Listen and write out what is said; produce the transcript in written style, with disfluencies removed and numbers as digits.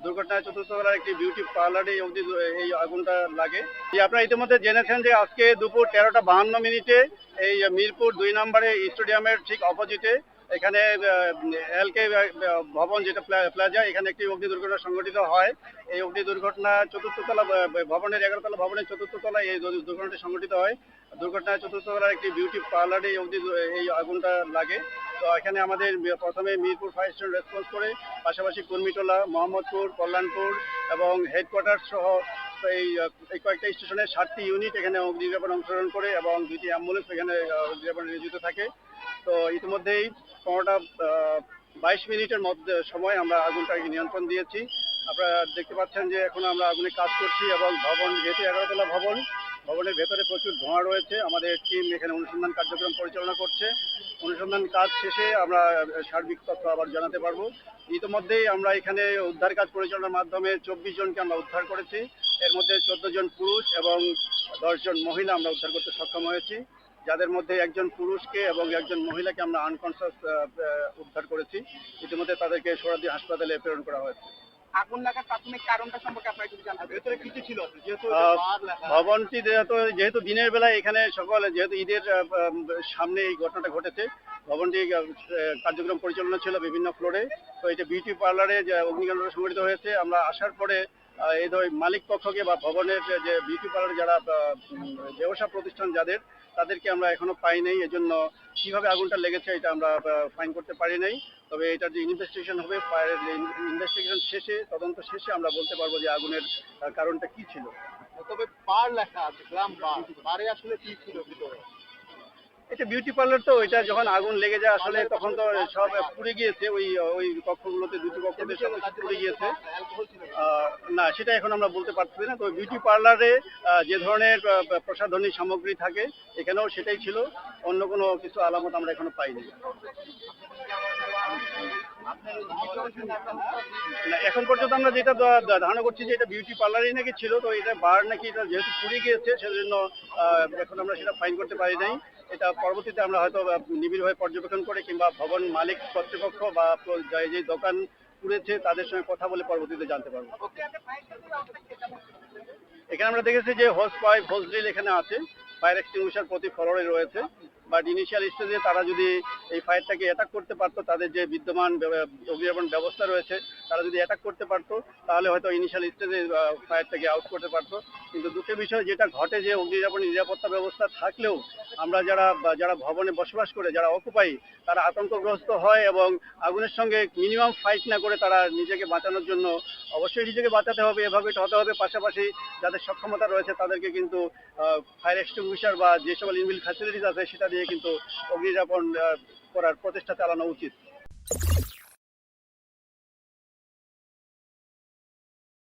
দুর্ঘটনায় চতুর্থ তলার একটি বিউটি পার্লারে এই আগুনটা লাগে। আপনারা ইতিমধ্যে জেনেছেন যে আজকে দুপুর 13টা 52 মিনিটে এই মিরপুর 2 নম্বরে স্টেডিয়ামের ঠিক অপোজিটে এখানে এলকে ভবন যেটা প্লাজা, এখানে একটি অগ্নি দুর্ঘটনা সংঘটিত হয়। এই অগ্নি দুর্ঘটনা চতুর্থ তলা ভবনের 11 তলা ভবনের চতুর্থ তলায় এই দুর্ঘটনাটি সংঘটিত হয়। দুর্ঘটনায় চতুর্থ তলার একটি বিউটি পার্লারে এই আগুনটা লাগে। তো এখানে আমাদের প্রথমে মিরপুর ফায়ার স্টেশন রেসপন্স করে, পাশাপাশি কুর্মিটোলা, মোহাম্মদপুর, কল্যাণপুর এবং হেডকোয়ার্টার সহ এই কয়েকটা স্টেশনের 7টি ইউনিট এখানে অগ্নি নির্বাপনে অংশগ্রহণ করে এবং 2টি অ্যাম্বুলেন্স এখানে অগ্নি নির্বাপনে নিয়োজিত থাকে। তো ইতিমধ্যেই 15টা 22 মিনিটের মধ্যে সময় আমরা আগুনটাকে নিয়ন্ত্রণ দিয়েছি। আপনারা দেখতে পাচ্ছেন যে এখন আমরা আগুনে কাজ করছি এবং ভবন যেহেতু 11তলা ভবন, ভবনের ভেতরে প্রচুর ধোঁয়া রয়েছে। আমাদের টিম এখানে অনুসন্ধান কার্যক্রম পরিচালনা করছে। অনুসন্ধান কাজ শেষে আমরা সার্বিক তথ্য আবার জানাতে পারবো। ইতিমধ্যেই আমরা এখানে উদ্ধার কাজ পরিচালনার মাধ্যমে 24 জনকে আমরা উদ্ধার করেছি। এর মধ্যে 14 জন পুরুষ এবং 10 জন মহিলা আমরা উদ্ধার করতে সক্ষম হয়েছি, যাদের মধ্যে একজন পুরুষকে এবং একজন মহিলাকে আমরা আনকনসিয়াস উদ্ধার করেছি। ইতিমধ্যে তাদেরকে সোহরাওয়ার্দী হাসপাতালে প্রেরণ করা হয়েছে। আগুন লাগার প্রাথমিক কারণটা সম্পর্কে আপনারা কিছু জানতে পারবেন? ভেতরে কি কি ছিল? যেহেতু ভবনটি যেহেতু দিনের বেলায় এখানে যেহেতু ঈদের সামনে এই ঘটনাটা ঘটেছে, ভবনটি কার্যক্রম পরিচালনা ছিল বিভিন্ন ফ্লোরে। তো এটা বিউটি পার্লারে যে অগ্নিকাণ্ড সংঘটিত হয়েছে, আমরা আসার পরে এই মালিক পক্ষকে বা ভবনের যে বিউটি পার্লারে যারা ব্যবসা প্রতিষ্ঠান তাদেরকে আমরা এখনো পাই নাই। এজন্য কিভাবে আগুনটা লেগেছে এটা আমরা ফাইন করতে পারি নাই। তবে এটার যে ইনভেস্টিগেশন হবে, ফায়ারের ইনভেস্টিগেশন শেষে, তদন্ত শেষে আমরা বলতে পারবো যে আগুনের কারণটা কি ছিল। তবে বার লেখা আছে, গ্রাম বার, বারে আসলে কি ছিল ভিতরে? এটা বিউটি পার্লার, তো এটা যখন আগুন লেগে যায় আসলে তখন তো সব পুড়ে গিয়েছে। ওই কক্ষগুলোতে, 2টি কক্ষতে সব পুড়ে গিয়েছে। না, সেটা এখন আমরা বলতে পারছি না। তো বিউটি পার্লারে যে ধরনের প্রসাধনী সামগ্রী থাকে, এখানেও সেটাই ছিল। অন্য কোনো কিছু আলামত আমরা এখনো পাইনি। না, এখন পর্যন্ত আমরা যেটা ধারণা করছি যে এটা বিউটি পার্লারই নাকি ছিল। তো এটা বার নাকি, এটা যেহেতু পুড়ে গিয়েছে সেজন্য এখন আমরা সেটা ফাইন করতে পারি নাই। এটা পরবর্তীতে আমরা হয়তো নিবিড়ভাবে পর্যবেক্ষণ করে কিংবা ভবন মালিক কর্তৃপক্ষ বা যে দোকান পুড়েছে তাদের সঙ্গে কথা বলে পরবর্তীতে জানতে পারবো। এখানে আমরা দেখেছি যে হোস পাইপ, হোস ড্রিল এখানে আছে। ফায়ার এক্সটিংগুইশার প্রতি ফ্লোরে রয়েছে। বাট ইনিশিয়াল স্টেজে তারা যদি এই ফায়ারটাকে অ্যাটাক করতে পারতো, তাদের যে বিদ্যমান অগ্নি নির্বাপন ব্যবস্থা রয়েছে, তারা যদি অ্যাটাক করতে পারতো তাহলে হয়তো ইনিশিয়াল স্টেজে ফায়ারটাকে আউট করতে পারতো। কিন্তু দুঃখের বিষয় যেটা ঘটে যে অগ্নি নির্বাপনের নিরাপত্তা ব্যবস্থা থাকলেও আমরা যারা ভবনে বসবাস করে, যারা অকুপাই, তারা আতঙ্কগ্রস্ত হয় এবং আগুনের সঙ্গে মিনিমাম ফাইট না করে তারা নিজেকে বাঁচানোর জন্য, অবশ্যই নিজেকে বাঁচাতে হবে, এভাবে হতে হবে। পাশাপাশি যাদের সক্ষমতা রয়েছে তাদেরকে কিন্তু ফায়ার এক্সটিংগুইশার বা যে সকল ইনবিল্ট ফ্যাসিলিটিস আছে সেটা দিয়ে কিন্তু অগ্নি নির্বাপন করার প্রচেষ্টা চালানো উচিত।